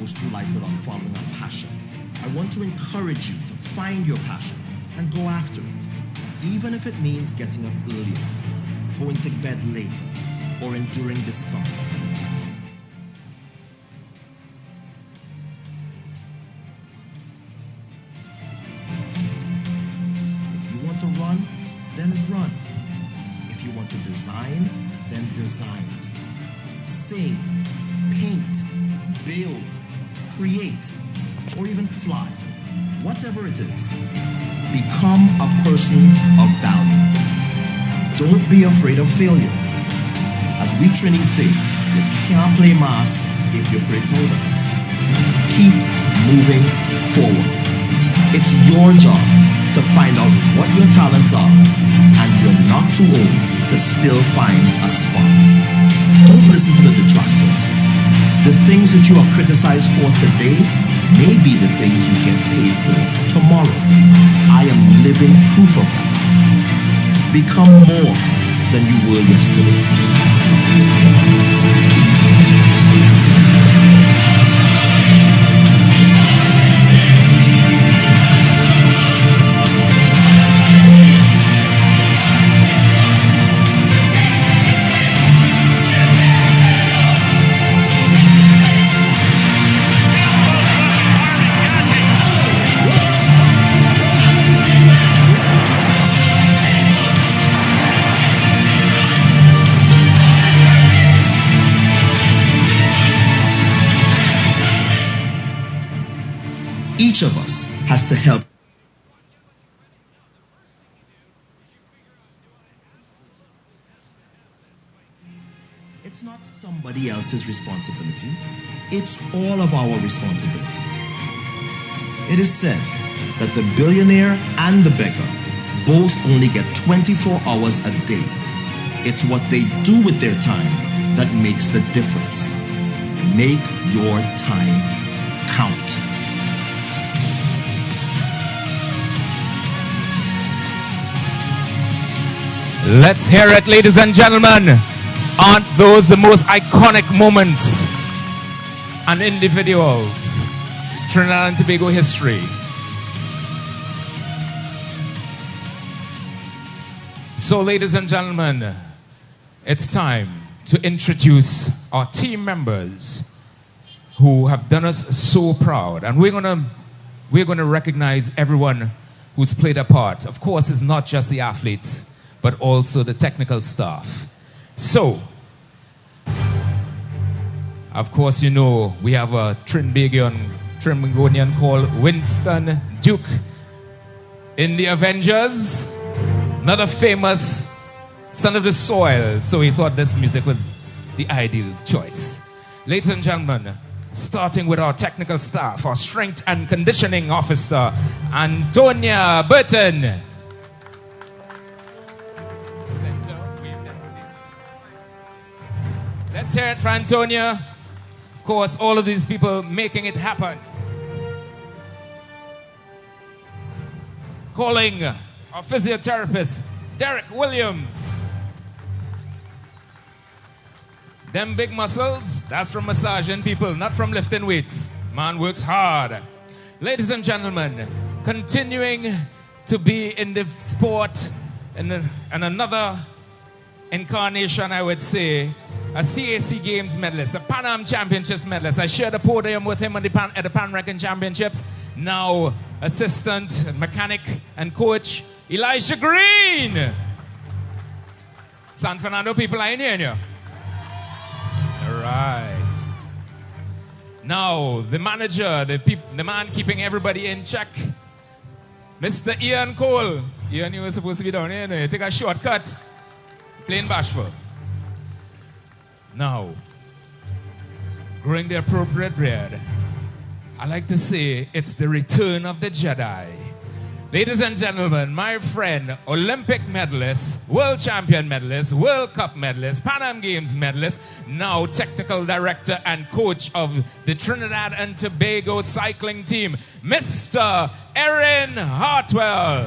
goes through life without following a passion. I want to encourage you to find your passion and go after it, even if it means getting up earlier, going to bed later, or enduring discomfort. If you want to run, then run. If you want to design, then design. Sing, paint, build, create, or even fly. Whatever it is, become a person of value. Don't be afraid of failure. As we Trini say, you can't play mass if you're afraid to hold up. Keep moving forward. It's your job to find out what your talents are, and you're not too old to still find a spark. Don't listen to the detractors. The things that you are criticized for today may be the things you get paid for tomorrow. I am living proof of that. Become more than you were yesterday. Each of us has to help. It's not somebody else's responsibility. It's all of our responsibility. It is said that the billionaire and the beggar both only get 24 hours a day. It's what they do with their time that makes the difference. Make your time count. Let's hear it, ladies and gentlemen. Aren't those the most iconic moments and individuals? Trinidad and Tobago history. So, ladies and gentlemen, it's time to introduce our team members who have done us so proud. And we're gonna recognize everyone who's played a part. Of course, it's not just the athletes, but also the technical staff. So, of course, you know, we have a Trinbagonian called Winston Duke in the Avengers, another famous son of the soil, so he thought this music was the ideal choice. Ladies and gentlemen, starting with our technical staff, our strength and conditioning officer, Antonia Burton. Let's hear it for Antonia. Of course, all of these people making it happen. Calling our physiotherapist, Derek Williams. Them big muscles, that's from massaging people, not from lifting weights. Man works hard. Ladies and gentlemen, continuing to be in the sport and another incarnation, I would say, a CAC Games medalist, a Pan Am Championships medalist. I shared a podium with him at the Pan American Championships. Now, assistant, mechanic, and coach, Elijah Green. San Fernando people are in here. All right. Now, the manager, the man keeping everybody in check, Mr. Ian Cole. Ian, you were supposed to be down here. You take a shortcut. Plain bashful. Now, growing the appropriate beard, I like to say it's the return of the Jedi. Ladies and gentlemen, my friend, Olympic medalist, world champion medalist, World Cup medalist, Pan Am Games medalist, now technical director and coach of the Trinidad and Tobago cycling team, Mr. Erin Hartwell.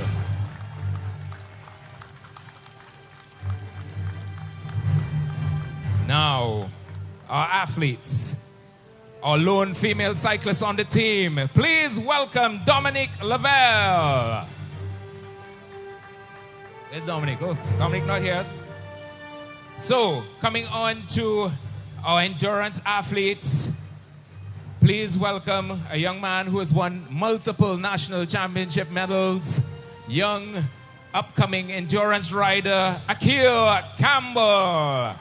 Now, our athletes, our lone female cyclist on the team. Please welcome Dominique Lavelle. Where's Dominique? Oh, Dominique not here. So, coming on to our endurance athletes, please welcome a young man who has won multiple national championship medals, young, upcoming endurance rider, Akil Campbell.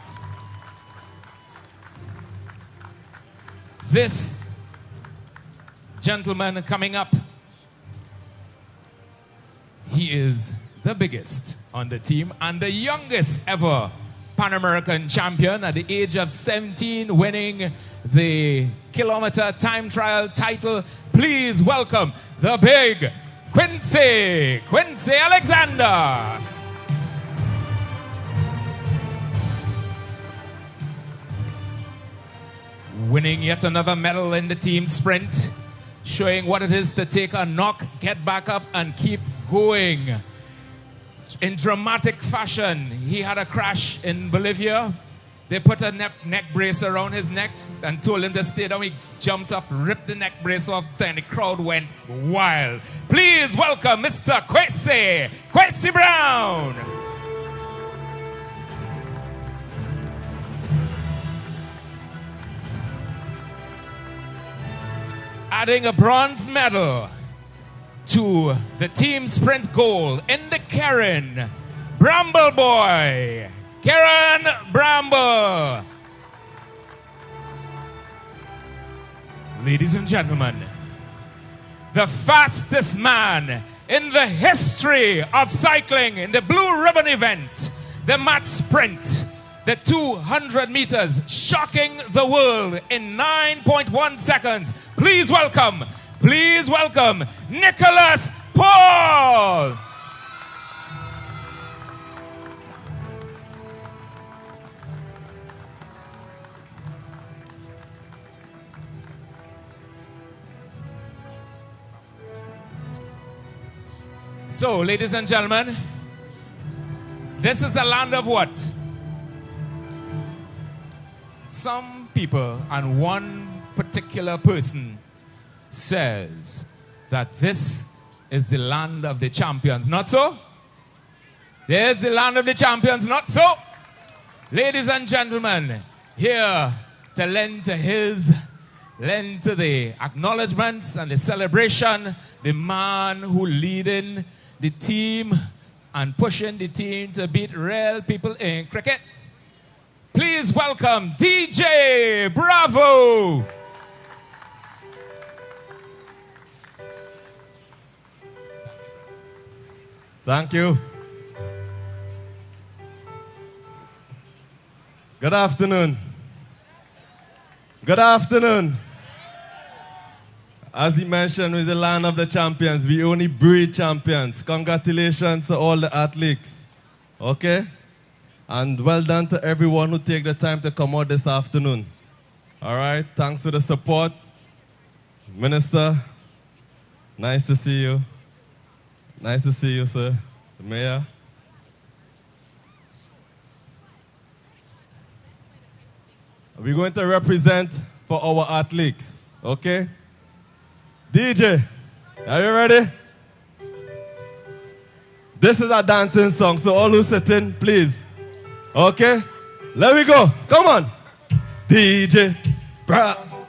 This gentleman coming up, he is the biggest on the team and the youngest ever Pan American champion at the age of 17, winning the kilometer time trial title. Please welcome the big Quincy Alexander. Winning yet another medal in the team sprint, showing what it is to take a knock, get back up, and keep going. In dramatic fashion, he had a crash in Bolivia. They put a neck brace around his neck and told him to stay down. He jumped up, ripped the neck brace off, and the crowd went wild. Please welcome Mr. Quincy Brown. Adding a bronze medal to the team sprint goal in the Karen Bramble boy. Karen Bramble. Ladies and gentlemen, the fastest man in the history of cycling in the Blue Ribbon event, the mat sprint, the 200 meters, shocking the world in 9.1 seconds. Please welcome Nicholas Paul. So, ladies and gentlemen, this is the land of what? Some people and one particular person says that this is the land of the champions. Not so? There's the land of the champions. Not so? Ladies and gentlemen, here to lend to the acknowledgments and the celebration, the man who leading the team and pushing the team to beat real people in cricket. Please welcome DJ Bravo. Thank you. Good afternoon. Good afternoon. As he mentioned, we're the land of the champions. We only breed champions. Congratulations to all the athletes. Okay? And well done to everyone who take the time to come out this afternoon. All right? Thanks for the support. Minister, nice to see you. Nice to see you, sir. The mayor. We're going to represent for our athletes. Okay? DJ, are you ready? This is a dancing song, so all who sitting, please. Okay? Let me go. Come on. DJ,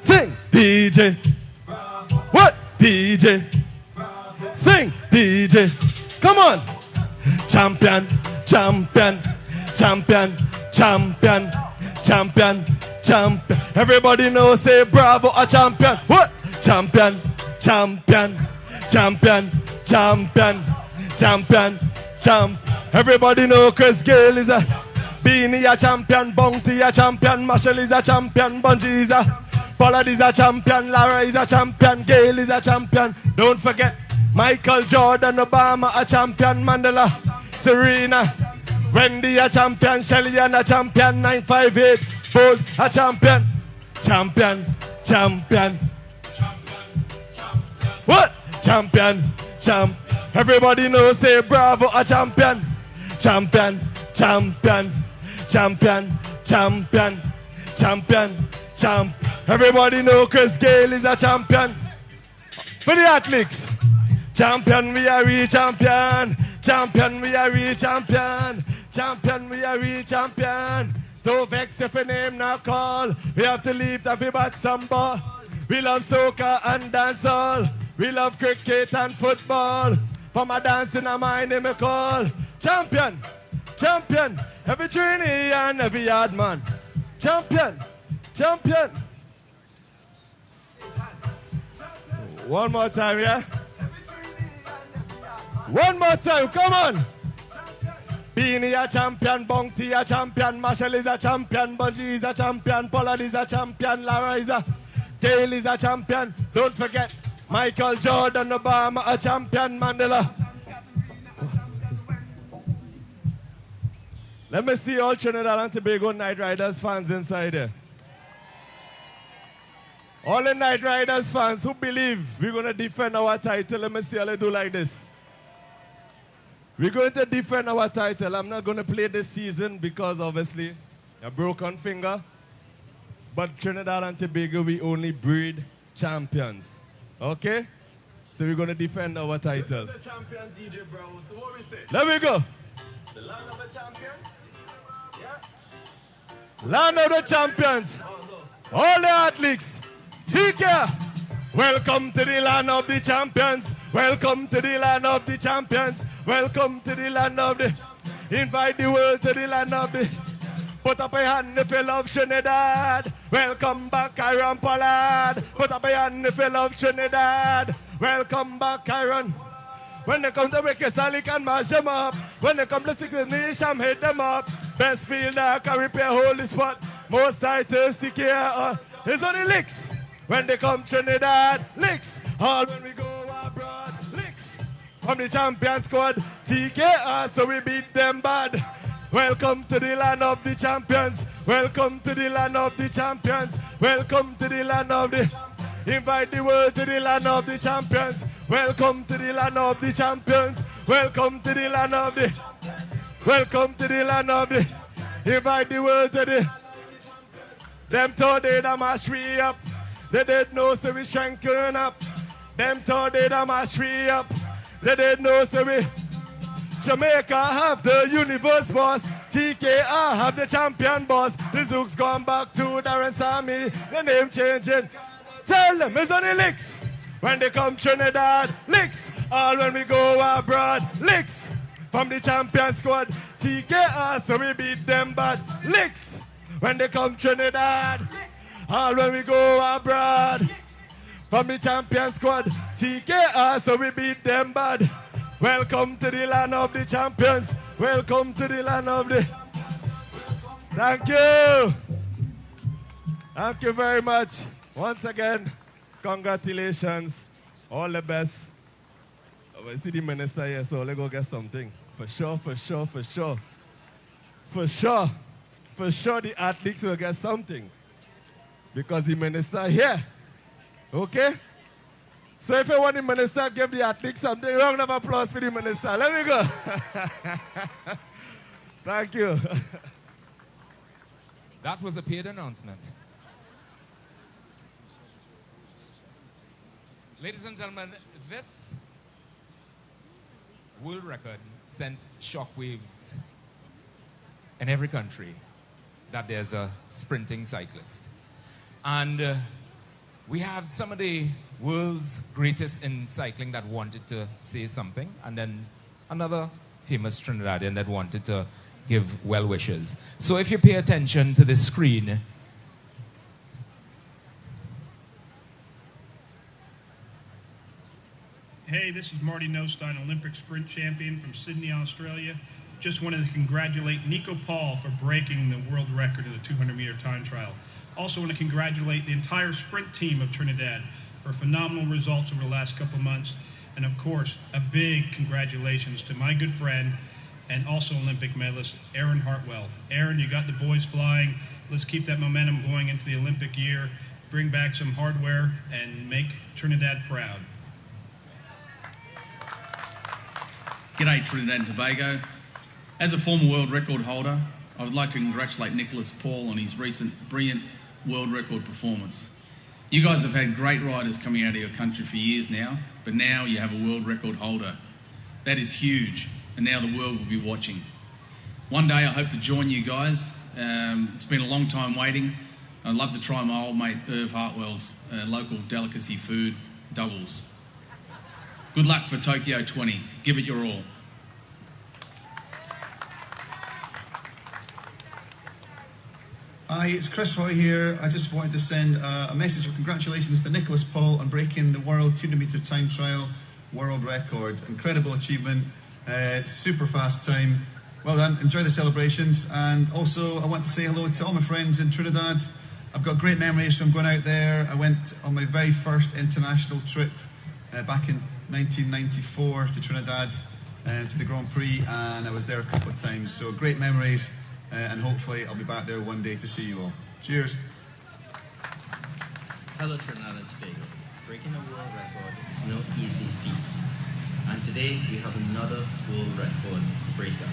sing. DJ, what? DJ, sing. DJ, come on. Champion, champion, champion, champion, champion, champion. Everybody knows, say bravo, a champion. What? Champion. Champion, champion, champion, champion, champ. Everybody know Chris Gale is a Beanie a champion, Bounty a champion, Marshall is a champion, Bungie is a Pollard is a champion, Lara is a champion, Gale is a champion. Don't forget Michael Jordan, Obama a champion, Mandela, Serena, Wendy a champion, Shelly and a champion, 958, Bull a champion, champion, champion. What? Champion, champ. Everybody knows, say bravo, a champion. Champion, champion, champion, champion, champion, champ. Everybody know Chris Gayle is a champion. For the athletes. Champion, we are real champion. Champion, we are real champion. Champion, we are real champion. Don't vex if a name not call. We have to leave the bat some ball. We love soccer and dancehall. We love cricket and football. For my dancing, I mind him a call. Champion, champion. Every trainee and every yard man. Champion, champion. One more time, yeah? One more time, come on. Beanie a champion, Bounty a champion, Marshall is a champion, Bungie is a champion, Pollard is a champion, Lara is a, Dale is a champion. Don't forget, Michael Jordan, Obama a champion, Mandela. Let me see all Trinidad and Tobago Night Riders fans inside here. All the Night Riders fans who believe we're going to defend our title, let me see how they do like this. We're going to defend our title. I'm not going to play this season because obviously a broken finger. But Trinidad and Tobago, we only breed champions. Okay? So we're going to defend our title. This is the champion DJ, bro. So what we say? Let me go. The land of the champions? Yeah? Land of the champions. All the athletes. Take care. Welcome to the land of the champions. Welcome to the land of the champions. Welcome to the land of the. Invite the world to the land of the. Put up a hand if you love Trinidad. Welcome back, Iron Pollard. Put up a hand if you love Trinidad. Welcome back, Iron. When they come to Wicked Sally can mash them up. When they come to Six Nation, hit them up. Best fielder can repair holy spot. Most titles to care. It's only licks. When they come Trinidad, licks. All when we go abroad, licks. From the champion squad, TKR, so we beat them bad. Welcome to the land of the champions. Welcome to the land of the champions. Welcome to the land of the. Invite the world to the land of the champions. Welcome to the land of the champions. Welcome to the land of the. Welcome to the land of the. Invite the world to the. Them thought they'd mash me up. They didn't know so we shrinking up. Them thought they'd mash me up. They didn't know so we. Jamaica have the universe boss. TKR have the champion boss. The Zooks gone back to Darren Sammy. The name changing. Tell them it's only licks. When they come Trinidad, licks. All when we go abroad, licks. From the champion squad, TKR, so we beat them bad, licks. When they come Trinidad, all when we go abroad. From the champion squad, TKR, so we beat them bad. Welcome to the land of the champions. Welcome to the land of the. Thank you. Thank you very much. Once again, congratulations. All the best. I see the minister here, so let's go get something. For sure, for sure, for sure. For sure. For sure the athletes will get something. Because the minister here. Okay? So if you want the minister, give the athletes something. Round of applause for the minister. Let me go. Thank you. That was a paid announcement. Ladies and gentlemen, this world record sent shockwaves in every country that there's a sprinting cyclist. And we have some of the world's greatest in cycling that wanted to say something, and then another famous Trinidadian that wanted to give well wishes. So if you pay attention to the screen, Hey, this is Marty Nostine, Olympic sprint champion from Sydney, Australia. Just wanted to congratulate Nico Paul for breaking the world record of the 200-meter time trial. Also want to congratulate the entire sprint team of Trinidad for phenomenal results over the last couple of months. And of course, a big congratulations to my good friend and also Olympic medalist, Aaron Hartwell. Aaron, you got the boys flying. Let's keep that momentum going into the Olympic year. Bring back some hardware and make Trinidad proud. G'day Trinidad and Tobago. As a former world record holder, I would like to congratulate Nicholas Paul on his recent brilliant world record performance. You guys have had great riders coming out of your country for years now, but now you have a world record holder. That is huge, and now the world will be watching. One day I hope to join you guys. It's been a long time waiting. I'd love to try my old mate Irv Hartwell's local delicacy food, doubles. Good luck for Tokyo 20. Give it your all. Hi, it's Chris Hoy here. I just wanted to send a message of congratulations to Nicholas Paul on breaking the world 200-metre time trial world record. Incredible achievement, super fast time. Well done, enjoy the celebrations. And also I want to say hello to all my friends in Trinidad. I've got great memories from going out there. I went on my very first international trip back in 1994 to Trinidad to the Grand Prix, and I was there a couple of times. So great memories. And hopefully I'll be back there one day to see you all. Cheers. Hello Trinidad and Tobago. Breaking a world record is no easy feat. And today we have another world record breaker.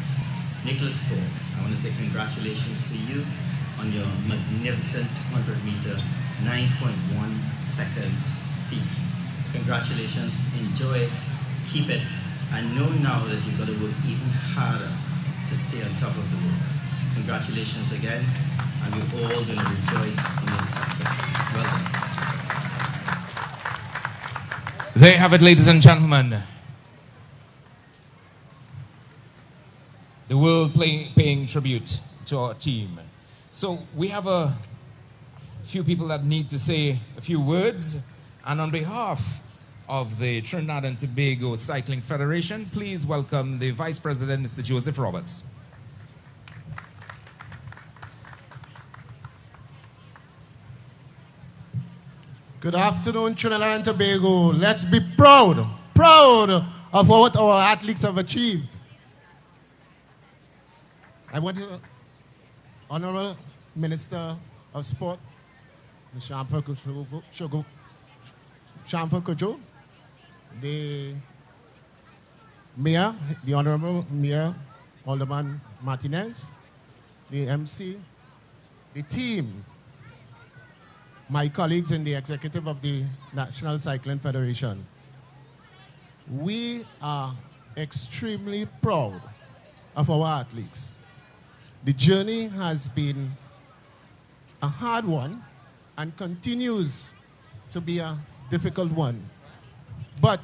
Nicholas Paul, I want to say congratulations to you on your magnificent 100-meter 9.1 seconds feat. Congratulations, enjoy it, keep it, and know now that you've got to work even harder to stay on top of the world. Congratulations again, and we're all going to rejoice in your success. Well done. There you have it, ladies and gentlemen. The world paying tribute to our team. So we have a few people that need to say a few words, and on behalf of the Trinidad and Tobago Cycling Federation, please welcome the Vice President, Mr. Joseph Roberts. Good afternoon, Trinidad and Tobago. Let's be proud of what our athletes have achieved. I want to Honorable Minister of Sport, Mr. Shampa Kojo, the Mayor, the Honorable Mayor Alderman Martinez, the MC, the team, my colleagues in the executive of the National Cycling Federation. We are extremely proud of our athletes. The journey has been a hard one and continues to be a difficult one. But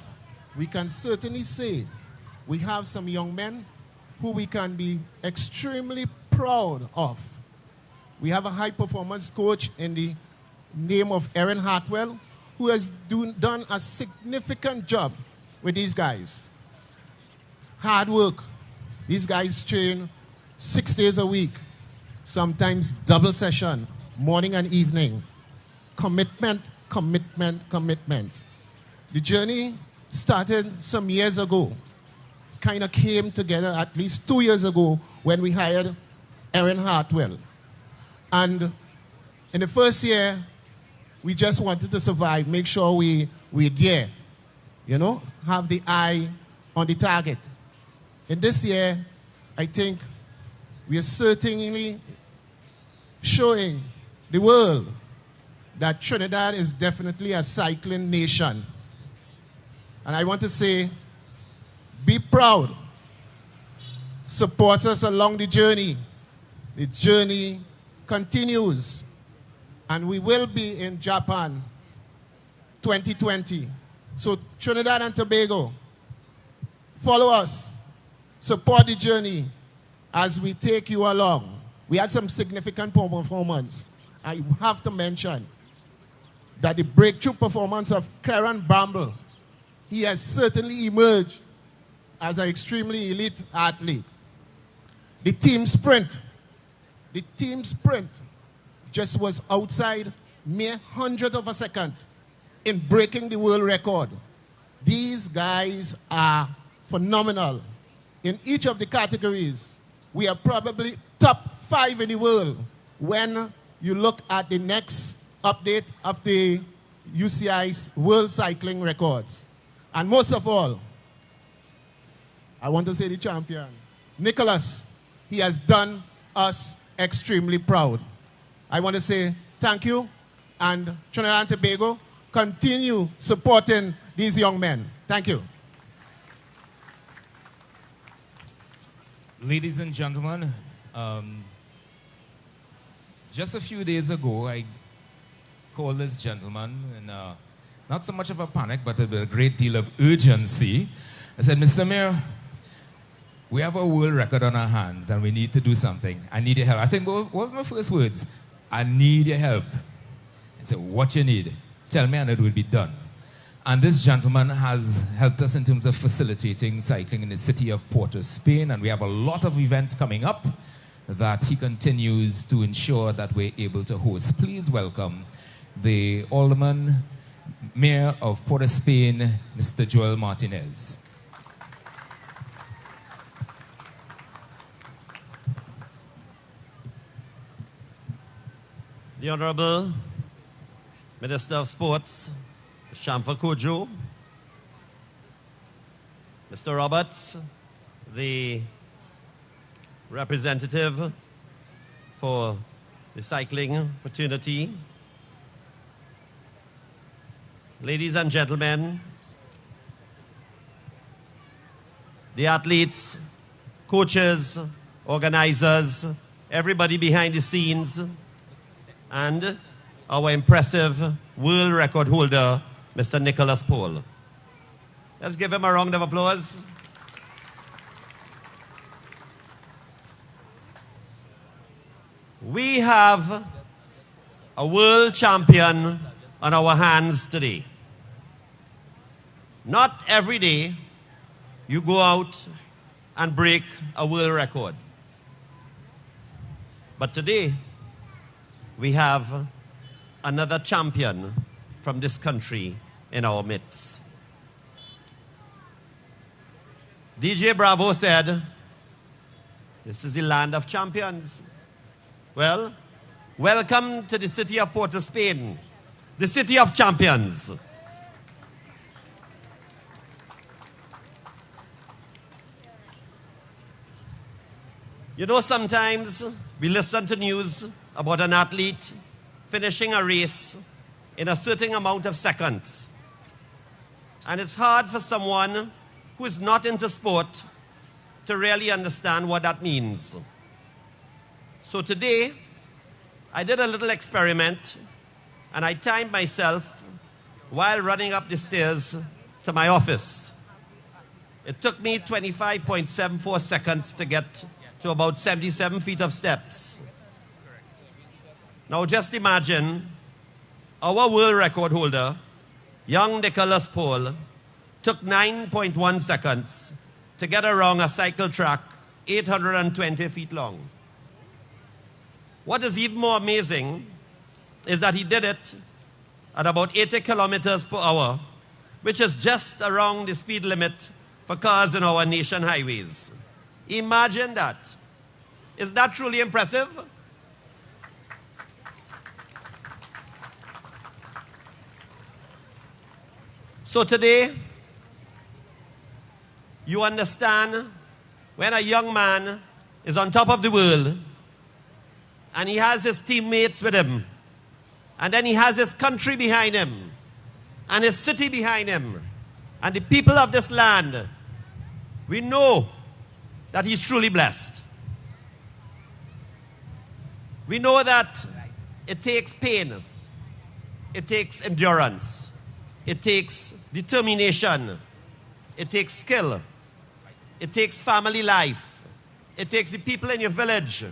we can certainly say we have some young men who we can be extremely proud of. We have a high-performance coach in the name of Aaron Hartwell, who has done a significant job with these guys. Hard work. These guys train 6 days a week, sometimes double session, morning and evening. Commitment, commitment, commitment. The journey started some years ago, kind of came together at least 2 years ago when we hired Aaron Hartwell. And in the first year, we just wanted to survive, make sure we're there, you know, have the eye on the target. In this year, I think we are certainly showing the world that Trinidad is definitely a cycling nation. And I want to say, be proud. Support us along the journey. The journey continues. And we will be in Japan 2020. So Trinidad and Tobago, follow us, support the journey as we take you along. We had some significant performance. I have to mention that the breakthrough performance of Karen Bramble, he has certainly emerged as an extremely elite athlete. The team sprint just was outside mere 100th of a second in breaking the world record. These guys are phenomenal. In each of the categories, we are probably top 5 in the world when you look at the next update of the UCI's World Cycling Records. And most of all, I want to say the champion, Nicholas, he has done us extremely proud. I want to say thank you, and Trinidad and Tobago continue supporting these young men. Thank you. Ladies and gentlemen, just a few days ago, I called this gentleman in not so much of a panic, but with a great deal of urgency. I said, Mr. Mayor, we have a world record on our hands and we need to do something. I need your help. I think, what was my first words? I need your help. I said, what you need? Tell me and it will be done. And this gentleman has helped us in terms of facilitating cycling in the city of Port of Spain, and we have a lot of events coming up that he continues to ensure that we're able to host. Please welcome the Alderman Mayor of Port of Spain, Mr. Joel Martinez. The Honorable Minister of Sports, Shamfa Kojo, Mr. Roberts, the representative for the cycling fraternity, ladies and gentlemen, the athletes, coaches, organizers, everybody behind the scenes, and our impressive world record holder, Mr. Nicholas Paul. Let's give him a round of applause. We have a world champion on our hands today. Not every day you go out and break a world record. But today, we have another champion from this country in our midst. DJ Bravo said, this is the land of champions. Well, welcome to the city of Port of Spain, the city of champions. You know, sometimes we listen to news about an athlete finishing a race in a certain amount of seconds. And it's hard for someone who is not into sport to really understand what that means. So today, I did a little experiment and I timed myself while running up the stairs to my office. It took me 25.74 seconds to get to about 77 feet of steps. Now just imagine our world record holder, young Nicholas Paul, took 9.1 seconds to get around a cycle track 820 feet long. What is even more amazing is that he did it at about 80 kilometers per hour, which is just around the speed limit for cars in our nation highways. Imagine that. Is that truly impressive? So today, you understand when a young man is on top of the world and he has his teammates with him, and then he has his country behind him and his city behind him and the people of this land, we know that he's truly blessed. We know that it takes pain, it takes endurance, it takes determination, it takes skill, it takes family life, it takes the people in your village,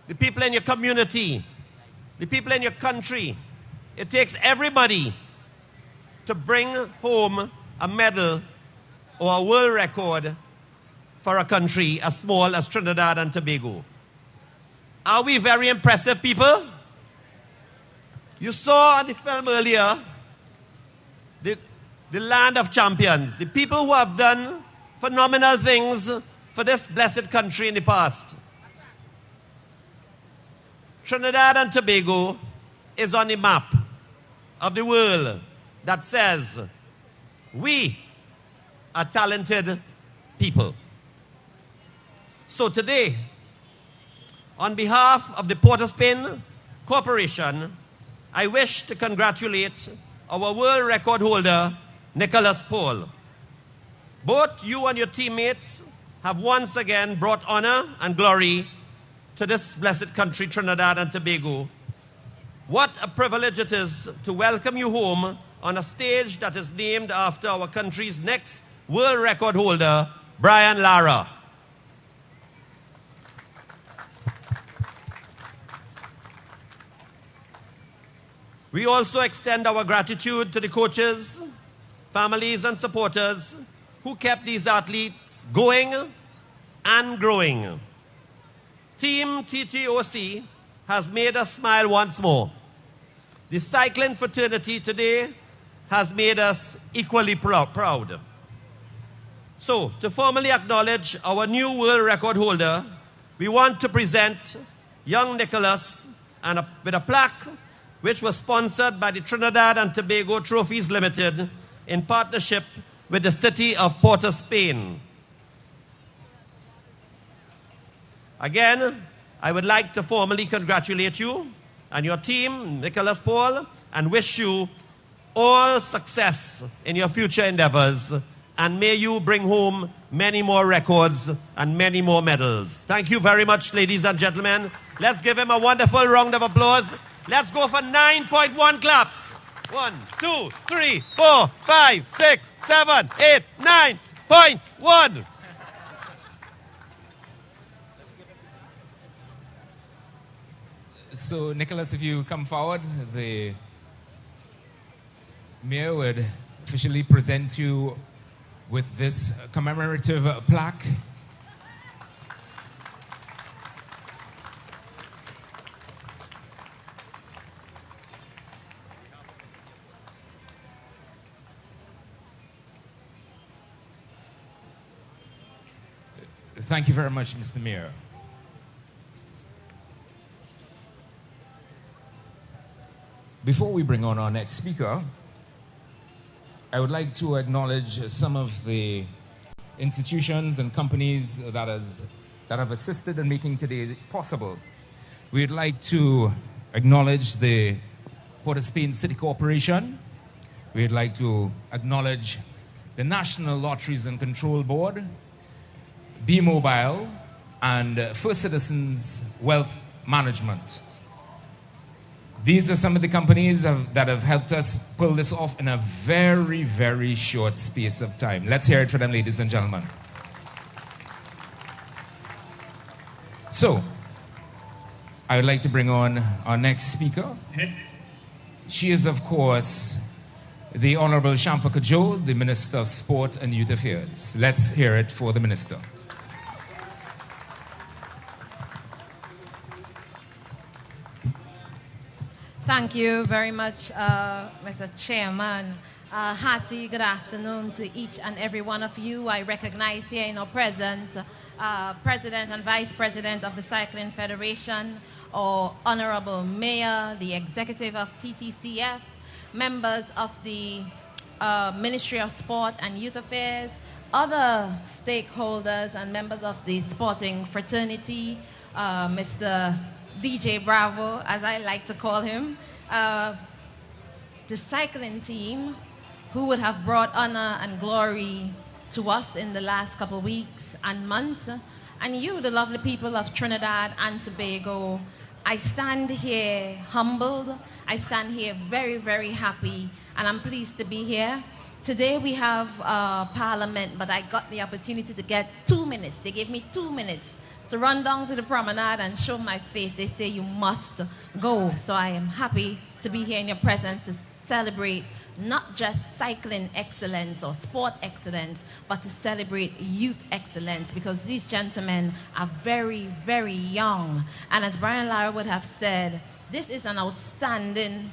the people in your community, the people in your country. It takes everybody to bring home a medal or a world record for a country as small as Trinidad and Tobago. Are we very impressive people? You saw on the film earlier the land of champions, the people who have done phenomenal things for this blessed country in the past. Trinidad and Tobago is on the map of the world that says we are talented people. So today, on behalf of the Port of Spain Corporation I wish to congratulate our world record holder, Nicholas Paul. Both you and your teammates have once again brought honor and glory to this blessed country, Trinidad and Tobago. What a privilege it is to welcome you home on a stage that is named after our country's next world record holder, Brian Lara. We also extend our gratitude to the coaches, families, and supporters who kept these athletes going and growing. Team TTOC has made us smile once more. The cycling fraternity today has made us equally proud. So, to formally acknowledge our new world record holder, we want to present young Nicholas with a plaque which was sponsored by the Trinidad and Tobago Trophies Limited in partnership with the city of Port of Spain. Again, I would like to formally congratulate you and your team, Nicholas Paul, and wish you all success in your future endeavors, and may you bring home many more records and many more medals. Thank you very much, ladies and gentlemen. Let's give him a wonderful round of applause. Let's go for 9.1 claps. 1, 2, 3, 4, 5, 6, 7, 8, 9.1. So, Nicholas, if you come forward, the mayor would officially present you with this commemorative plaque. Thank you very much, Mr. Mayor. Before we bring on our next speaker, I would like to acknowledge some of the institutions and companies that have assisted in making today possible. We'd like to acknowledge the Port of Spain City Corporation. We'd like to acknowledge the National Lotteries and Control Board, B-Mobile, and First Citizens Wealth Management. These are some of the companies that have helped us pull this off in a very, very short space of time. Let's hear it for them, ladies and gentlemen. So, I would like to bring on our next speaker. She is, of course, the Honorable Shamfa Kajo, the Minister of Sport and Youth Affairs. Let's hear it for the Minister. Thank you very much, Mr. Chairman. Hearty good afternoon to each and every one of you. I recognize here in our presence, President and Vice President of the Cycling Federation, our Honorable Mayor, the Executive of TTCF, members of the Ministry of Sport and Youth Affairs, other stakeholders and members of the sporting fraternity, Mr. DJ Bravo, as I like to call him, the cycling team, who would have brought honor and glory to us in the last couple of weeks and months, and you, the lovely people of Trinidad and Tobago. I stand here humbled. I stand here very, very happy, and I'm pleased to be here. Today we have Parliament, but I got the opportunity to get 2 minutes. They gave me 2 minutes to run down to the promenade and show my face. They say you must go. So I am happy to be here in your presence to celebrate not just cycling excellence or sport excellence, but to celebrate youth excellence, because these gentlemen are very, very young. And as Brian Lara would have said, this is an outstanding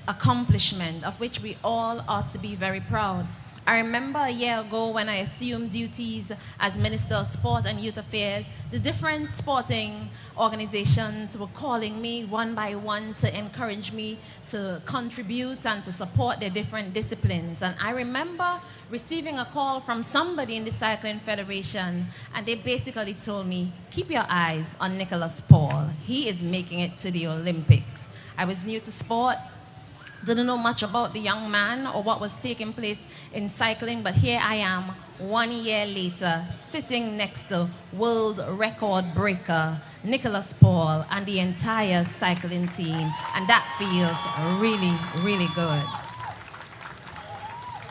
accomplishment of which we all ought to be very proud. I remember a year ago when I assumed duties as Minister of Sport and Youth Affairs, the different sporting organizations were calling me one by one to encourage me to contribute and to support their different disciplines. And I remember receiving a call from somebody in the Cycling Federation, and they basically told me, keep your eyes on Nicholas Paul. He is making it to the Olympics. I was new to sport. Didn't know much about the young man or what was taking place in cycling, but here I am 1 year later, sitting next to world record breaker Nicholas Paul and the entire cycling team, and that feels really, really good.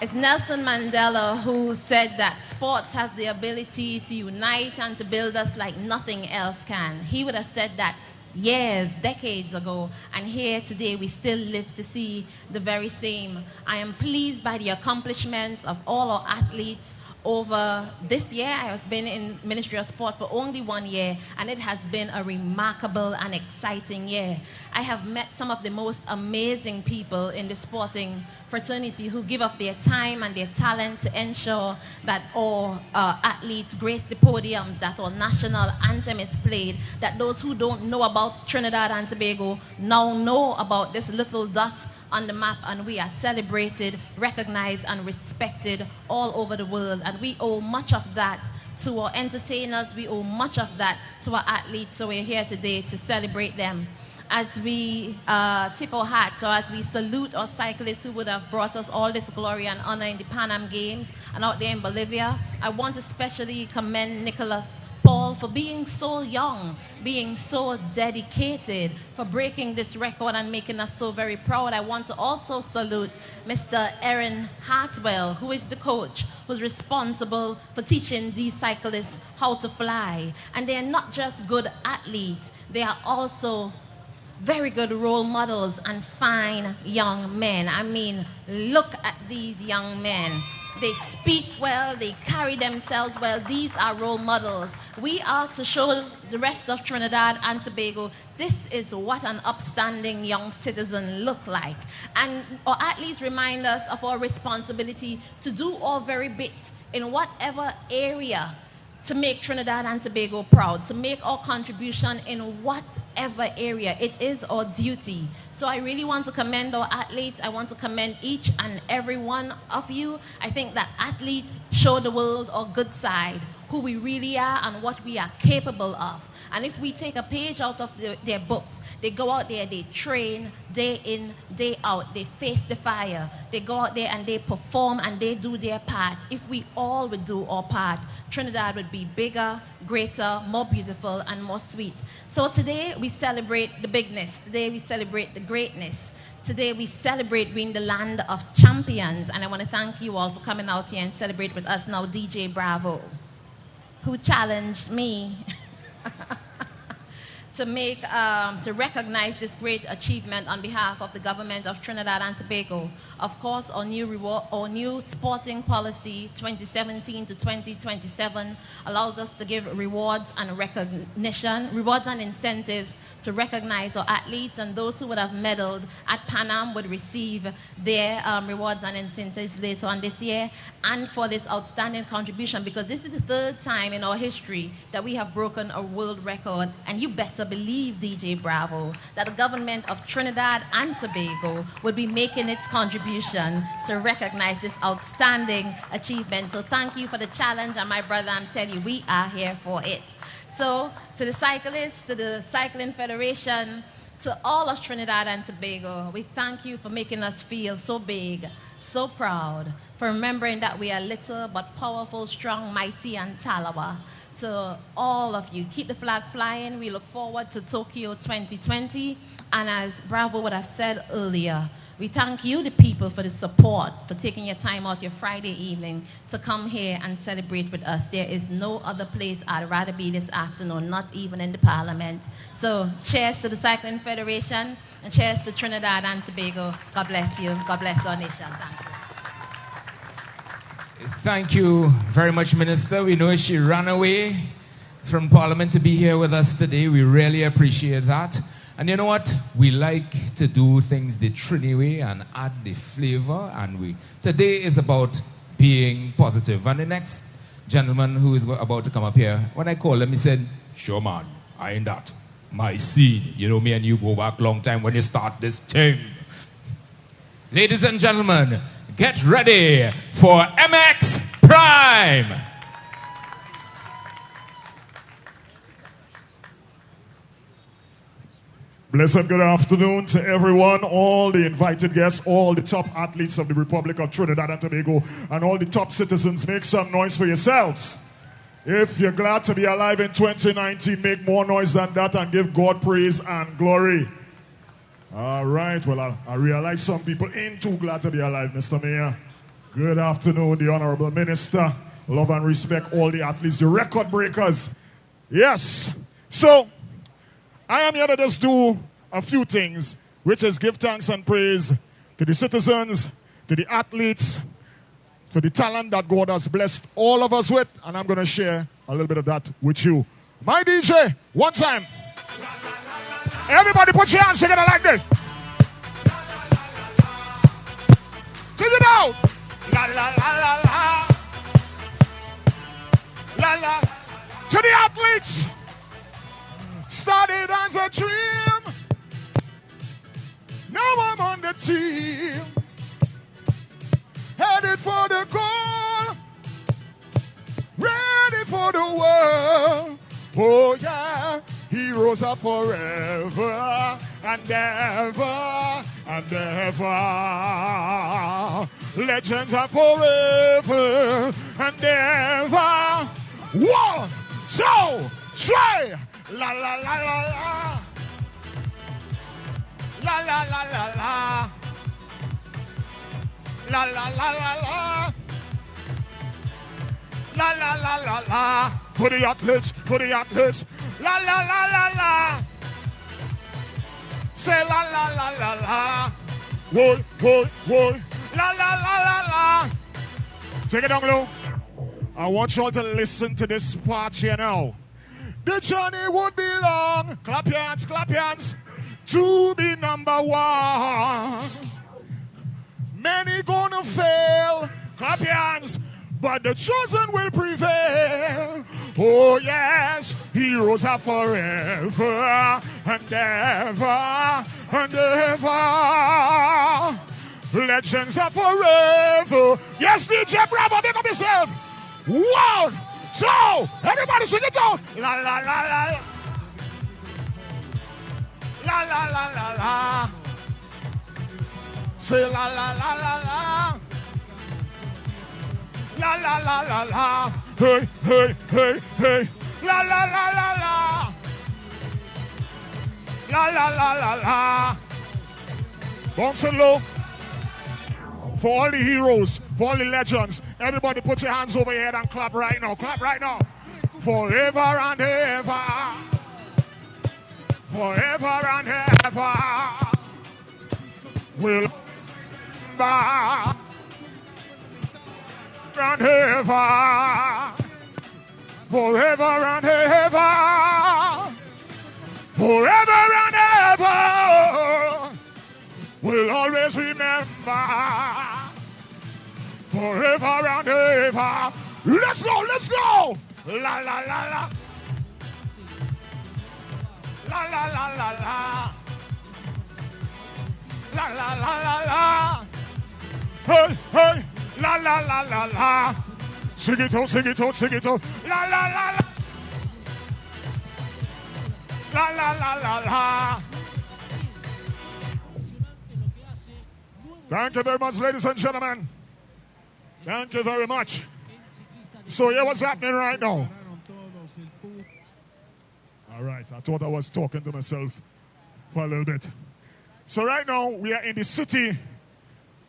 It's Nelson Mandela who said that sports has the ability to unite and to build us like nothing else can. He would have said that years, decades ago, and here today we still live to see the very same. I am pleased by the accomplishments of all our athletes over this year. I have been in Ministerial Sport for only 1 year, and it has been a remarkable and exciting year. I have met some of the most amazing people in the sporting fraternity who give up their time and their talent to ensure that our athletes grace the podiums, that our national anthem is played, that those who don't know about Trinidad and Tobago now know about this little dot on the map, and we are celebrated, recognized, and respected all over the world. And we owe much of that to our entertainers. We owe much of that to our athletes. So we're here today to celebrate them. As we tip our hats, or as we salute our cyclists who would have brought us all this glory and honor in the Pan Am Games and out there in Bolivia, I want to especially commend Nicholas Paul for being so young, being so dedicated, for breaking this record and making us so very proud. I want to also salute Mr. Aaron Hartwell, who is the coach, who's responsible for teaching these cyclists how to fly. And they're not just good athletes, they are also very good role models and fine young men. I mean, look at these young men. They speak well, they carry themselves well. These are role models. We are to show the rest of Trinidad and Tobago this is what an upstanding young citizen look like. And our athletes remind us of our responsibility to do our very bit in whatever area to make Trinidad and Tobago proud, to make our contribution in whatever area. It is our duty. So I really want to commend our athletes. I want to commend each and every one of you. I think that athletes show the world our good side, who we really are and what we are capable of. And if we take a page out of their books, they go out there, they train day in, day out, they face the fire, they go out there and they perform and they do their part. If we all would do our part, Trinidad would be bigger, greater, more beautiful, and more sweet. So today we celebrate the bigness, today we celebrate the greatness. Today we celebrate being the land of champions, and I want to thank you all for coming out here and celebrate with us. Now DJ Bravo, who challenged me to recognize this great achievement on behalf of the government of Trinidad and Tobago. Of course, our new sporting policy 2017 to 2027 allows us to give rewards and recognition, rewards and incentives to recognize our athletes, and those who would have medaled at Pan Am would receive their rewards and incentives later on this year, and for this outstanding contribution, because this is the third time in our history that we have broken a world record. And you better believe, DJ Bravo, that the government of Trinidad and Tobago would be making its contribution to recognize this outstanding achievement. So thank you for the challenge, and my brother, I'm telling you, we are here for it. So to the cyclists, to the Cycling Federation, to all of Trinidad and Tobago, we thank you for making us feel so big, so proud, for remembering that we are little but powerful, strong, mighty, and Talawa. To all of you, keep the flag flying. We look forward to Tokyo 2020. And as Bravo would have said earlier, we thank you, the people, for the support, for taking your time out your Friday evening to come here and celebrate with us. There is no other place I'd rather be this afternoon, not even in the Parliament. So cheers to the Cycling Federation, and cheers to Trinidad and Tobago. God bless you. God bless our nation. Thank you. Thank you very much, Minister. We know she ran away from Parliament to be here with us today. We really appreciate that. And you know what? We like to do things the Trini way and add the flavor. And today is about being positive. And the next gentleman who is about to come up here, when I called him, he said, "Sure, man, I ain't that. My scene. You know, me and you go back long time when you start this thing." Ladies and gentlemen, get ready for MX Prime. Blessed good afternoon to everyone, all the invited guests, all the top athletes of the Republic of Trinidad and Tobago, and all the top citizens. Make some noise for yourselves. If you're glad to be alive in 2019, make more noise than that and give God praise and glory. All right, well, I realize some people ain't too glad to be alive, Mr. Mayor. Good afternoon, the Honorable Minister. Love and respect all the athletes, the record breakers. Yes, so I am here to just do a few things, which is give thanks and praise to the citizens, to the athletes, to the talent that God has blessed all of us with, and I'm going to share a little bit of that with you. My DJ, one time. Everybody put your hands together like this. Sing it out. La la la la la. La la. To the athletes. Started as a dream. Now I'm on the team. Headed for the goal. Ready for the world. Oh yeah. Heroes are forever and ever and ever. Legends are forever and ever. 1, 2, 3. La la la la la. La la la la la. La la la la la. La la la la la. For the athletes, for the athletes. La la la la la. Say la la la la la. Whoa, whoa, whoa. La la la la la. Take it down low. I want you all to listen to this part here now. The journey would be long. Clap your hands, to be number one. Many gonna fail. Clap your hands. But the chosen will prevail. Oh yes, heroes are forever and ever and ever. Legends are forever. Yes, DJ Bravo, make up yourself. 1, 2, everybody sing it out. La la la la. La la la la la. Say la la la la la. La la la la la. Hey, hey, hey, hey. La la la la la. La la la la la. Bounce and low. For all the heroes, for all the legends, everybody put your hands over your head and clap right now. Clap right now. Forever and ever. Forever and ever. We'll back. And ever, forever and ever, forever and ever, we'll always remember, forever and ever. Let's go, let's go! La la la la, la la la la la, la la la la la, hey, hey. La la la la la. Sing it out, sing it out, sing it out. La la la la. La la la la la. Thank you very much, ladies and gentlemen. Thank you very much. So yeah, what's happening right now? All right, I thought I was talking to myself for a little bit. So right now, we are in the city,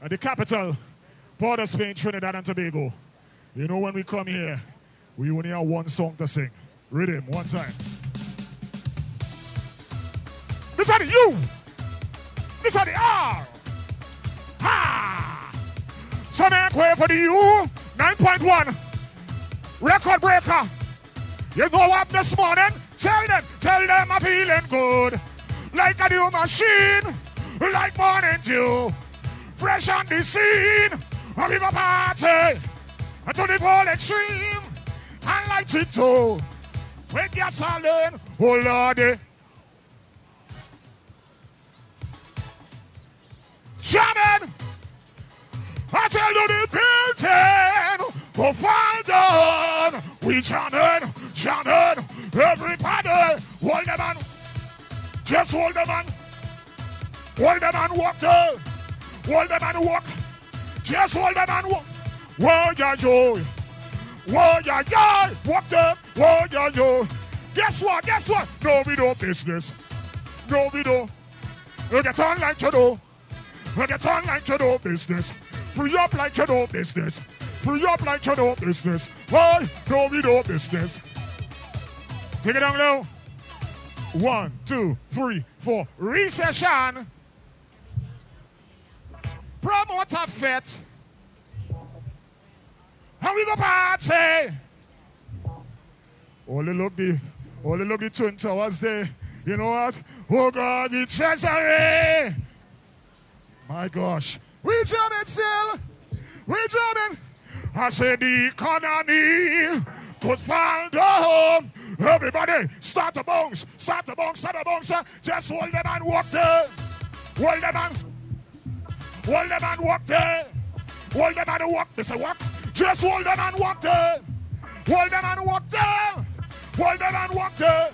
the capital, Port of Spain, Trinidad and Tobago. You know when we come here, we only have one song to sing. Rhythm, one time. This are the U. This are the R. Ha! So make way for the U. 9.1. Record breaker. You know what this morning? Tell them I'm feeling good. Like a new machine. Like morning dew. Fresh on the scene. A river party, until the full extreme, and light it too. When gas are learn, oh Lordy. Shannon, I tell you the building, go fall down. We Shannon, everybody, hold them on. Just hold them on. Hold them and walk there. Hold them and walk. Just hold them and walk. Whoa, yeah, yo. Whoa, yeah, yeah. Walk there. Whoa, yeah, yo. Guess what? Guess what? No, we do business. No, we do. You get on like you do. You get on like you do business. Free up like you do business. Free up like you do business. Why? No, we do business. Take it down low. 1, 2, 3, 4. Recession. Promoter fit. And we go party. Only look the Twin Towers there. You know what? Oh God, the treasury. My gosh. We jamming still. We jamming. I said the economy could find a home. Everybody, start the bounce. Start the bounce. Start the bounce. Just hold them and walk there. Hold them and. Hold them and walk there. Hold them and walk. They say walk. Just hold them and walk there. Hold them and walk there. Hold them and walk there.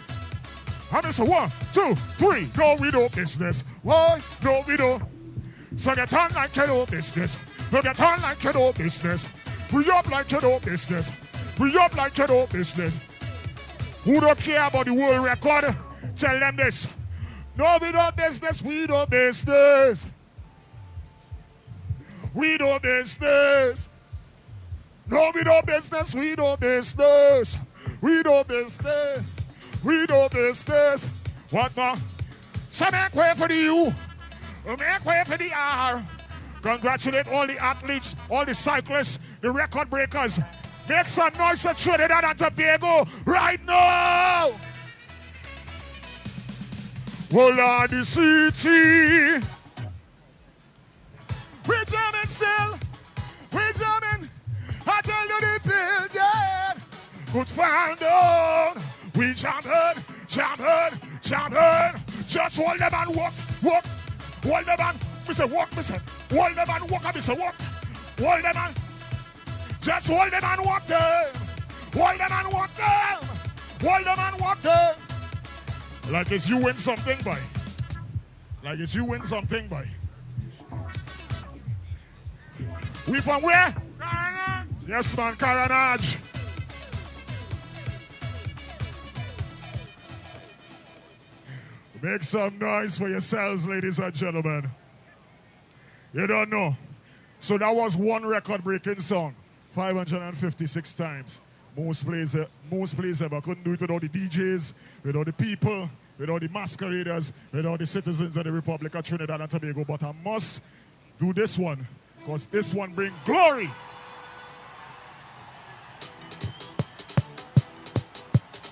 And they say 1, 2, 3. No, we do business. Why? No, we do. So get on like you do business. So get on like you do business. Free up like you do business. Free up like you do business. Who don't care about the world record? Tell them this. No, we do business. We do business. We do business. No, we do business. We do business. We do business. We do business. What more? So make way for the U. Make way for the R. Congratulate all the athletes, all the cyclists, the record breakers. Make some noise at Trinidad and Tobago right now. Hold on the city. We're jamming still. We're jamming. I tell you the building. Good find on. We jamming, jamming, jamming. Just hold them and walk, walk. Hold them and, we say walk, we say. Hold them and walk, and we say walk. Hold them and, just hold them and walk them. Hold them and walk them. Hold them and walk them. Like it's you win something, boy. Like it's you win something, boy. We from where? Yes, man, Caranage. Make some noise for yourselves, ladies and gentlemen. You don't know. So that was one record-breaking song, 556 times. Most plays ever. Couldn't do it without the DJs, without the people, without the masqueraders, without the citizens of the Republic of Trinidad and Tobago. But I must do this one, because this one brings glory.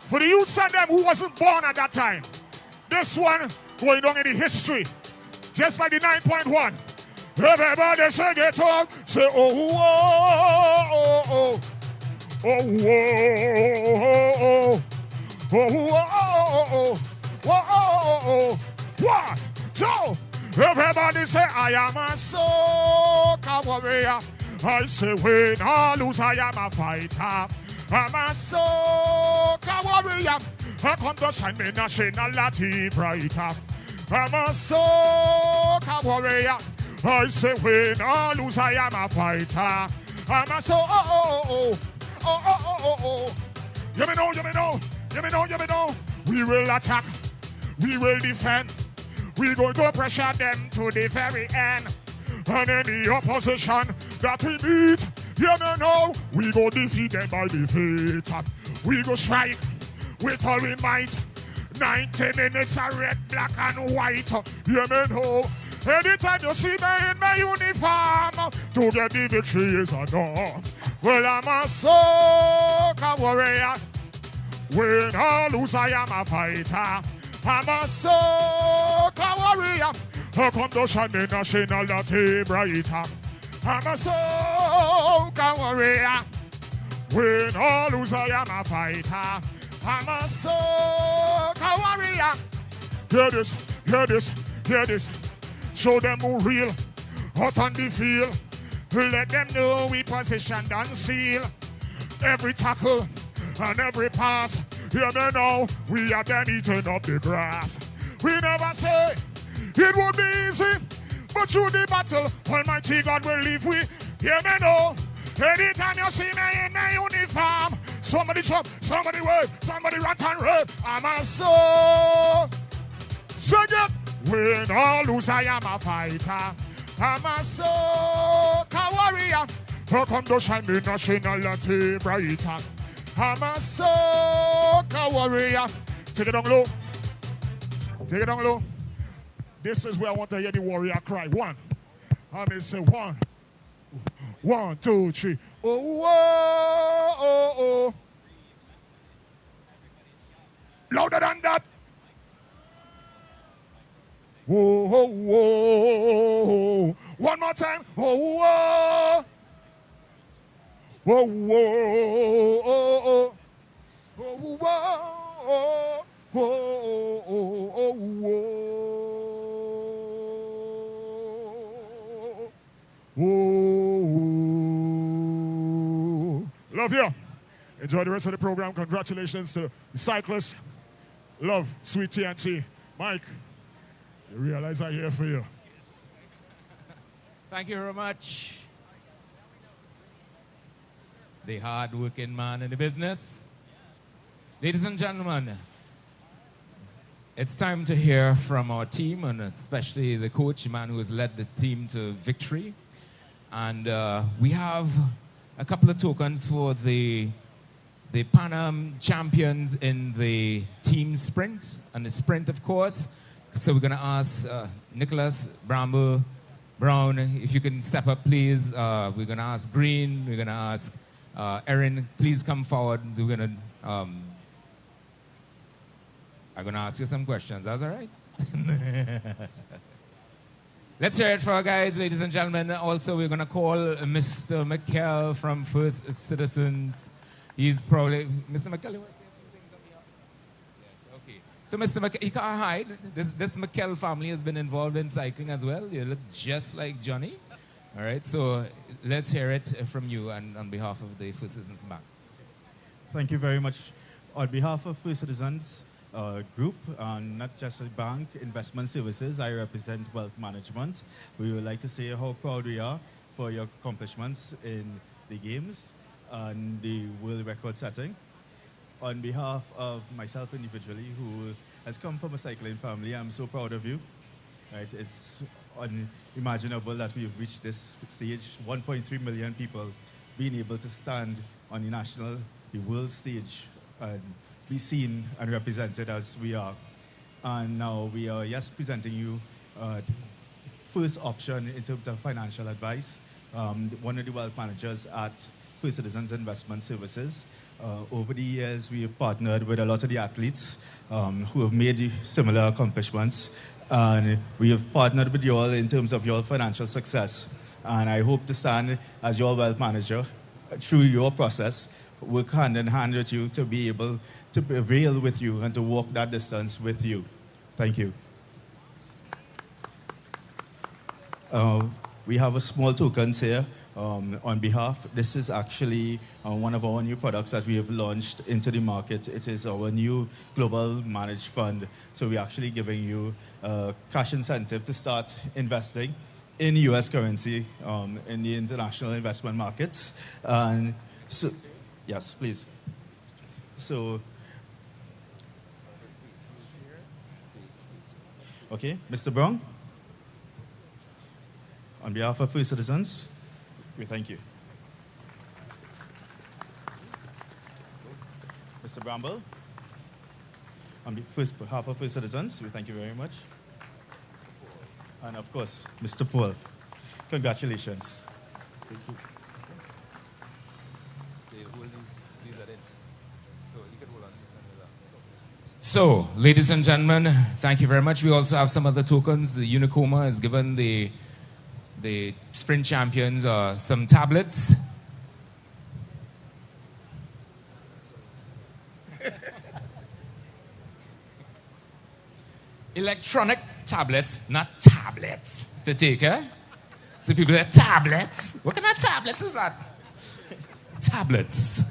For the youths and them who wasn't born at that time, this one going on in the history, just like the 9.1. Everybody say get up, say oh, oh, oh, oh, oh, oh, oh, oh, oh, 1, 2. Everybody say I am a soca warrior. I say win or lose, I am a fighter. I'm a soca warrior. I come to shine me nationality brighter. I'm a soca warrior. I say win or lose, I am a fighter. I'm a You me know, you me know, you me know, you me know. We will attack, we will defend. We going to pressure them to the very end. And any opposition that we meet, you me know, we go defeat them by defeat. We go strike with all we might. 90 minutes of red, black, and white. You me know. Anytime you see me in my uniform, to get the victory is enough. Well, I'm a soca warrior. Win or lose, I am a fighter. I'm a soca warrior. I come to shine the nationality brighter. I'm a soca warrior. Win or lose, I am a fighter. I'm a soca warrior. Hear this, hear this, hear this. Show them who real, hot on the field. Let them know we positioned and seal. Every tackle and every pass, you me know we have been eating up the grass. We never say It would be easy, but through the battle, Almighty God will leave we. Hear me now. Anytime you see me in my uniform, somebody jump, somebody wave, somebody rock and roll. I'm a soul. Sing it. Win or lose, I am a fighter. I'm a soca warrior. Here come to shine the nationality brighter. I'm a soca warrior. Take it down low. Take it down low. This is where I want to hear the warrior cry. One. I may say one. 1, 2, 3. Oh, oh, oh, oh. Louder than that. Whoa, whoa, whoa. One more time. Whoa, whoa. Whoa, whoa, oh, oh. Whoa, whoa, whoa, whoa, whoa. Whoa. Love you. Enjoy the rest of the program. Congratulations to the cyclists. Love, sweet TNT. Mike, you realize I'm here for you. Thank you very much. The hard-working man in the business. Ladies and gentlemen, it's time to hear from our team, and especially the coach, the man who has led this team to victory. And we have a couple of tokens for the Pan Am champions in the team sprint, and the sprint, of course. So we're going to ask Nicholas Brown, if you can step up, please. We're going to ask Green. We're going to ask Erin, please come forward. We're going to... I'm going to ask you some questions. That's all right? Let's hear it for our guys, ladies and gentlemen. Also, we're going to call Mr. McKell from First Citizens. He's probably... Mr. McKell, you want to say a few things on behalf? Yes, okay. So, Mr. McKell, you can't hide. This McKell family has been involved in cycling as well. You look just like Johnny. All right, so let's hear it from you and on behalf of the First Citizens Bank. Thank you very much. On behalf of First Citizens Group, not just a bank, investment services, I represent wealth management. We would like to say how proud we are for your accomplishments in the games and the world record setting. On behalf of myself individually, who has come from a cycling family, I'm so proud of you. Right? It's unimaginable that we've reached this stage, 1.3 million people being able to stand on the world stage and be seen and represented as we are. And now we are, yes, presenting you first option in terms of financial advice. One of the wealth managers at First Citizens Investment Services. Over the years, we have partnered with a lot of the athletes who have made similar accomplishments. And we have partnered with you all in terms of your financial success. And I hope to stand as your wealth manager through your process, work hand in hand with you to be able to prevail with you and to walk that distance with you. Thank you. We have a small tokens here on behalf. This is actually one of our new products that we have launched into the market. It is our new global managed fund. So we're actually giving you a cash incentive to start investing in US currency in the international investment markets. And so, yes, please. So, okay, Mr. Brown, on behalf of First Citizens, we thank you. Mr. Bramble, on behalf of First Citizens, we thank you very much. And of course, Mr. Paul, congratulations. Thank you. So, ladies and gentlemen, thank you very much. We also have some other tokens. The Unicoma has given the sprint champions some tablets. Electronic tablets, not tablets to take, eh? So people say, tablets? What kind of tablets is that? Tablets.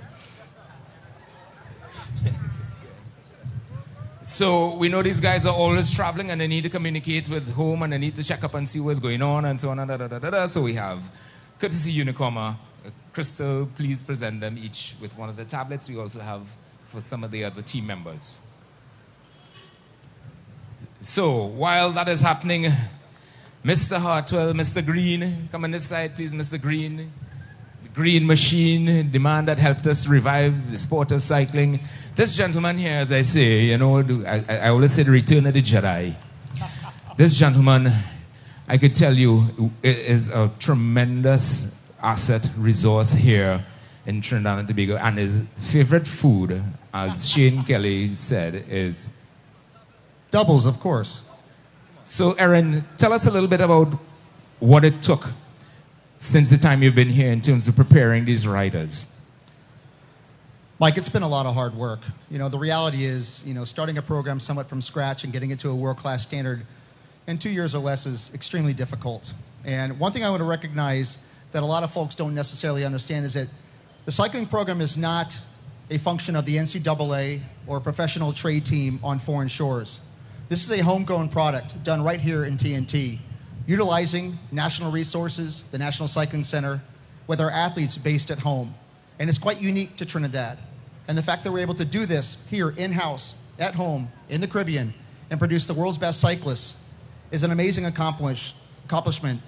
So we know these guys are always traveling and they need to communicate with home and they need to check up and see what's going on and so on and So we have courtesy Unicoma. Crystal, please present them each with one of the tablets. We also have for some of the other team members. So while that is happening, Mr. Hartwell, Mr. Green, come on this side, please, Mr. Green. The Green Machine, the man that helped us revive the sport of cycling. This gentleman here, as I say, you know, I always say the return of the Jedi. This gentleman, I could tell you, is a tremendous asset, resource here in Trinidad and Tobago. And his favorite food, as Shane Kelly said, is... doubles, of course. So, Erin, tell us a little bit about what it took since the time you've been here in terms of preparing these riders. Mike, it's been a lot of hard work. You know, the reality is, you know, starting a program somewhat from scratch and getting it to a world-class standard in 2 years or less is extremely difficult. And one thing I want to recognize that a lot of folks don't necessarily understand is that the cycling program is not a function of the NCAA or a professional trade team on foreign shores. This is a homegrown product done right here in TNT, utilizing national resources, the National Cycling Center, with our athletes based at home. And it's quite unique to Trinidad. And the fact that we're able to do this here in-house, at home, in the Caribbean, and produce the world's best cyclists is an amazing accomplishment,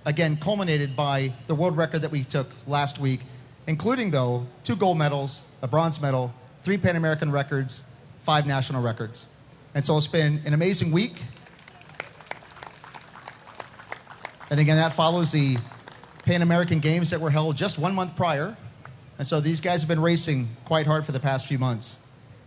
again, culminated by the world record that we took last week, including, though, 2 gold medals, a bronze medal, 3 Pan American records, 5 national records. And so it's been an amazing week. And again, that follows the Pan American Games that were held just 1 month prior. And so these guys have been racing quite hard for the past few months.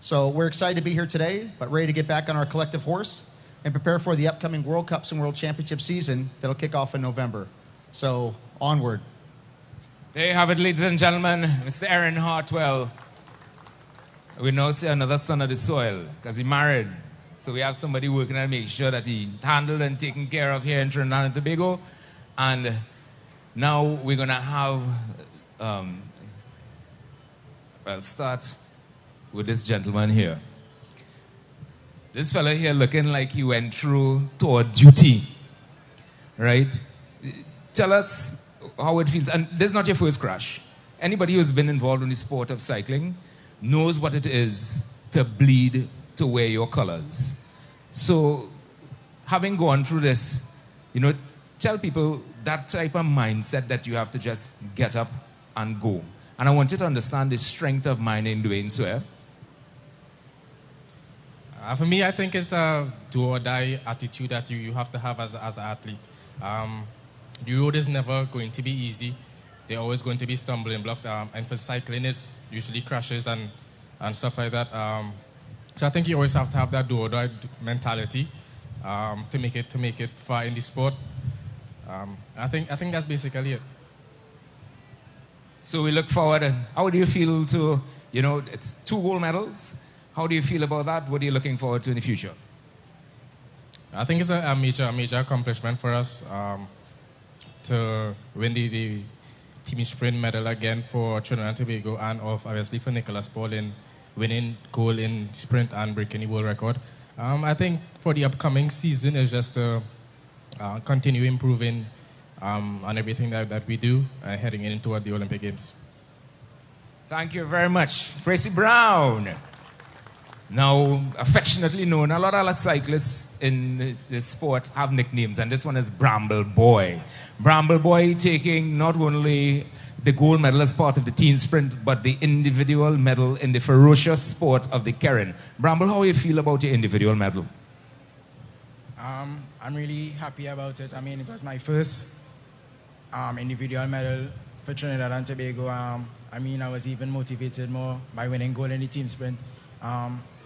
So we're excited to be here today, but ready to get back on our collective horse and prepare for the upcoming World Cups and World Championship season that'll kick off in November. So onward. There you have it, ladies and gentlemen. Mr. Aaron Hartwell. We now see another son of the soil because he married. So we have somebody working to make sure that he handled and taken care of here in Trinidad and Tobago. And now we're going to have, I'll start with this gentleman here. This fella here looking like he went through tour duty, right? Tell us how it feels. And this is not your first crash. Anybody who's been involved in the sport of cycling knows what it is to bleed to wear your colors. So having gone through this, you know, tell people that type of mindset that you have to just get up and go. And I want you to understand the strength of mind in doing so. For me, I think it's the do or die attitude that you have to have as an athlete. The road is never going to be easy. There are always going to be stumbling blocks. And for cycling, it's usually crashes and stuff like that. So I think you always have to have that do or die mentality to make it far in the sport. I think that's basically it. So we look forward. And how do you feel to, you know, it's 2 gold medals. How do you feel about that? What are you looking forward to in the future? I think it's a major accomplishment for us to win the team sprint medal again for Trinidad and Tobago, and obviously for Nicholas Paul in winning gold in sprint and breaking the world record. I think for the upcoming season is just to continue improving on everything that we do heading in toward the Olympic Games. Thank you very much. Tracy Brown. Now, affectionately known, a lot of cyclists in this sport have nicknames, and this one is Bramble Boy. Bramble Boy taking not only the gold medal as part of the team sprint, but the individual medal in the ferocious sport of the Karen. Bramble, how do you feel about your individual medal? I'm really happy about it. I mean, it was my first individual medal for Trinidad and Tobago. I mean, I was even motivated more by winning gold in the team sprint.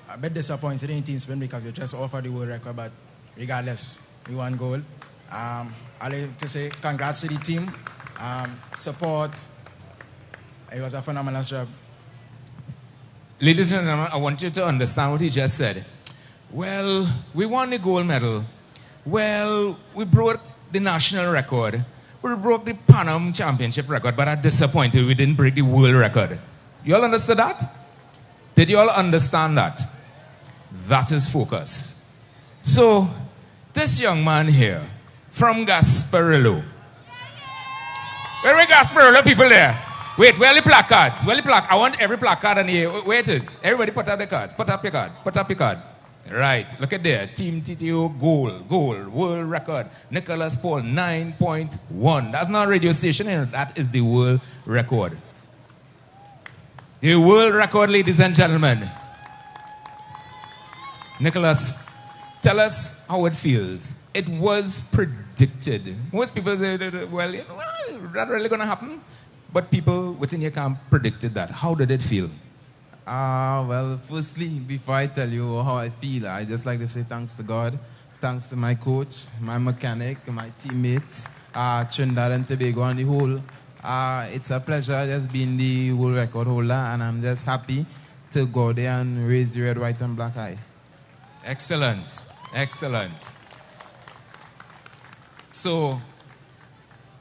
A bit disappointed in team sprint because we just offered the world record, but regardless, we won gold. I'd like to say congrats to the team. Support. It was a phenomenal job. Ladies and gentlemen, I want you to understand what he just said. Well, we won the gold medal. Well, we broke the national record. We broke the Pan Am Championship record, but I'm disappointed we didn't break the world record. You all understood that? Did you all understand that? That is focus. So, this young man here, from Gasparillo. Where are Gasparillo people there? Wait, where are the placards? Where are the I want every placard on here. Where it is? Everybody put up the cards. Put up your card. Put up your card. Right, look at there. Team TTO, goal, world record. Nicholas Paul, 9.1. That's not a radio station, that is the world record. The world record, ladies and gentlemen. Nicholas, tell us how it feels. It was predicted. Most people say, well, you know, that's really going to happen. But people within your camp predicted that. How did it feel? Well, firstly, before I tell you how I feel, I just like to say thanks to God, thanks to my coach, my mechanic, my teammates, Trinidad and Tobago and the whole. It's a pleasure just being the world record holder, and I'm just happy to go there and raise the red, white, and black eye. Excellent, excellent. So,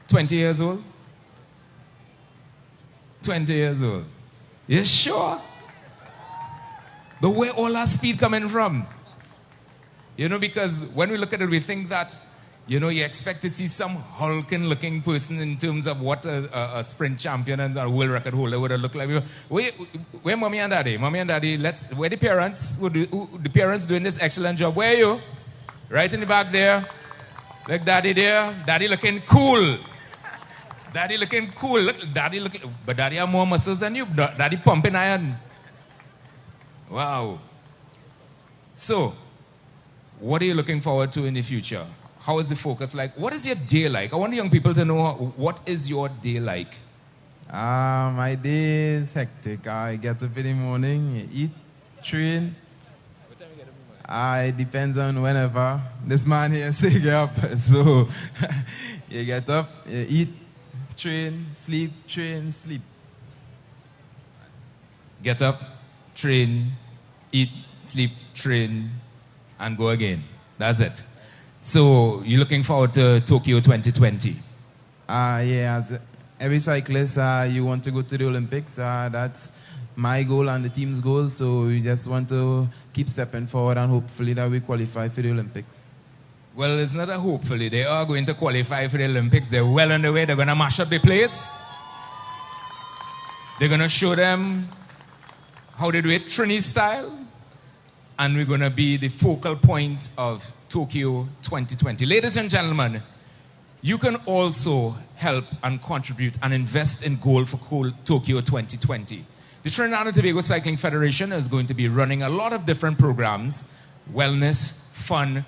20 years old? 20 years old. You sure? But where all that speed coming from? You know, because when we look at it, we think that, you know, you expect to see some hulking looking person in terms of what a sprint champion and a world record holder would have looked like. Where mommy and daddy? Mommy and daddy, where the parents? The parents doing this excellent job? Where are you? Right in the back there. Like daddy there. Daddy looking cool. Daddy looking cool. Look, daddy looking, but daddy have more muscles than you. Daddy pumping iron. Wow. So, what are you looking forward to in the future? How is the focus like? What is your day like? I want young people to know, what is your day like? My day is hectic. I get up in the morning, eat, train. What time you get up in the morning? It depends on whenever. This man here say get up. So, you get up, you eat, train, sleep, train, sleep. Get up, train, eat, sleep, train, and go again. That's it. So, you're looking forward to Tokyo 2020? Yeah, as every cyclist, you want to go to the Olympics. That's my goal and the team's goal. So, we just want to keep stepping forward and hopefully that we qualify for the Olympics. Well, it's not a hopefully. They are going to qualify for the Olympics. They're well on the way. They're going to mash up the place. They're going to show them how they do it Trini style. And we're going to be the focal point of Tokyo 2020. Ladies and gentlemen, you can also help and contribute and invest in goal for Tokyo 2020. The Trinidad and Tobago Cycling Federation is going to be running a lot of different programs, wellness, fun,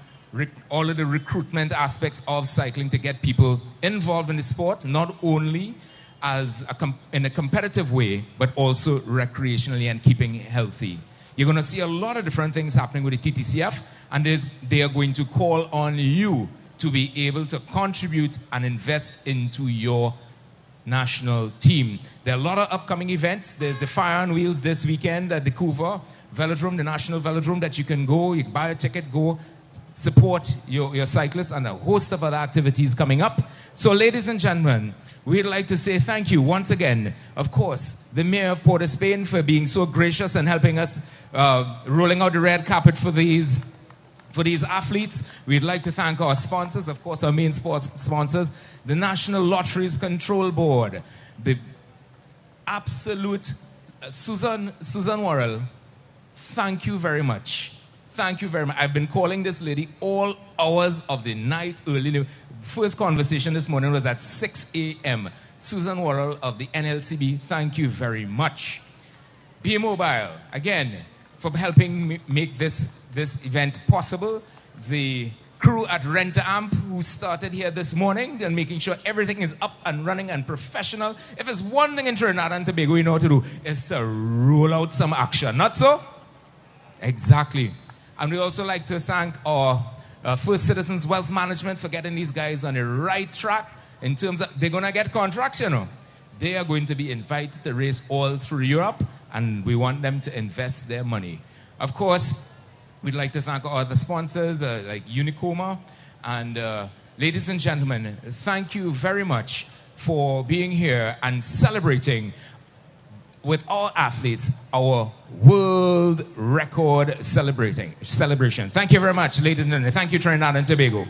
all of the recruitment aspects of cycling to get people involved in the sport, not only as in a competitive way, but also recreationally and keeping healthy. You're going to see a lot of different things happening with the TTCF, and they are going to call on you to be able to contribute and invest into your national team. There are a lot of upcoming events. There's the Fire on Wheels this weekend at the Couva Velodrome, the National Velodrome, that you can go, you can buy a ticket, go support your cyclists, and a host of other activities coming up. So, ladies and gentlemen, we'd like to say thank you once again, of course, the Mayor of Port of Spain for being so gracious and helping us rolling out the red carpet for these athletes. We'd like to thank our sponsors, of course, our main sports sponsors, the National Lotteries Control Board, the absolute Susan Worrell. Thank you very much. Thank you very much. I've been calling this lady all hours of the night, early. The first conversation this morning was at 6 a.m. Susan Worrell of the NLCB, thank you very much. Be Mobile, again, for helping make this event possible. The crew at Rent-A-Amp, who started here this morning and making sure everything is up and running and professional. If it's one thing in Trinidad and Tobago we know how to do, is to roll out some action. Not so? Exactly. And we also like to thank our First Citizens Wealth Management for getting these guys on the right track in terms of, they're going to get contracts, you know. They are going to be invited to race all through Europe, and we want them to invest their money. Of course, we'd like to thank our other sponsors like Unicoma. And ladies and gentlemen, thank you very much for being here and celebrating with all athletes, our world record celebration. Thank you very much, ladies and gentlemen. Thank you, Trinidad and Tobago.